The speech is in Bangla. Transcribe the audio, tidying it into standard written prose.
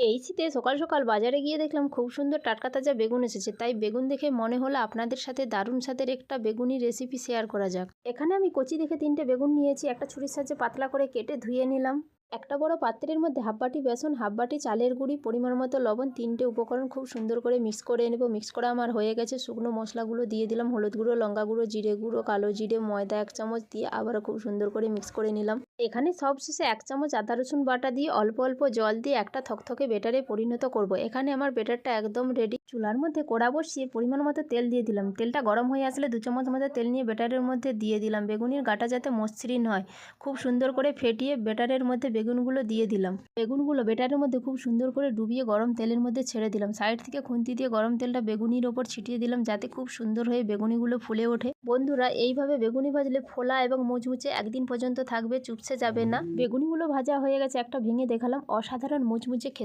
এই শীতে সকাল সকাল বাজারে গিয়ে দেখলাম খুব সুন্দর টাটকা তাজা বেগুন এসেছে, তাই বেগুন দেখে মনে হলো আপনাদের সাথে দারুণ স্বাদের একটা বেগুনি রেসিপি শেয়ার করা যাক। এখানে আমি কচি দেখে 3টে বেগুন নিয়েছি, একটা ছুরির সাহায্যে পাতলা করে কেটে ধুয়ে নিলাম। একটা বড় পাত্রের মধ্যে হাফ বাটি বেসন, হাফ বাটি চালের গুঁড়ি, পরিমাণ মতো লবণ, 3টে উপকরণ খুব সুন্দর করে মিক্স করে নেব। মিক্স করা আমার হয়ে গেছে। শুকনো মশলাগুলো দিয়ে দিলাম, হলুদ গুঁড়ো, লঙ্কা গুঁড়ো, জিরে গুঁড়ো, কালো জিরে, ময়দা 1 চামচ দিয়ে আবারও খুব সুন্দর করে মিক্স করে নিলাম। এখানে সবশেষে 1 চামচ আদা রসুন বাটা দিয়ে অল্প অল্প জল দিয়ে একটা থকথকে বেটারে পরিণত করব। এখানে আমার বেটারটা একদম রেডি। চুলার মধ্যে কড়া বসিয়ে পরিমাণ মতো তেল দিয়ে দিলাম। তেলটা গরম হয়ে আসলে 2 চামচ মতো তেল নিয়ে বেটারের মধ্যে দিয়ে দিলাম। বেগুনের গাটা যাতে মসৃণ হয়, খুব সুন্দর করে ফেটিয়ে বেটারের মধ্যে বেগুনগুলো দিয়ে দিলাম। বেগুনগুলো বেটারের মধ্যে খুব সুন্দর করে ডুবিয়ে গরম তেলের মধ্যে ছেড়ে দিলাম। সাইড থেকে খুন্তি দিয়ে গরম তেলটা বেগুনির ওপর ছিটিয়ে দিলাম, যাতে খুব সুন্দর হয়ে বেগুনিগুলো ফুলে ওঠে। বন্ধুরা, এইভাবে বেগুনি ভাজলে ফোলা এবং মুচমুচে একদিন পর্যন্ত থাকবে, চুপসে যাবে না। বেগুনিগুলো ভাজা হয়ে গেছে, একটা ভেঙে দেখালাম। অসাধারণ মুচমুচে খেতে।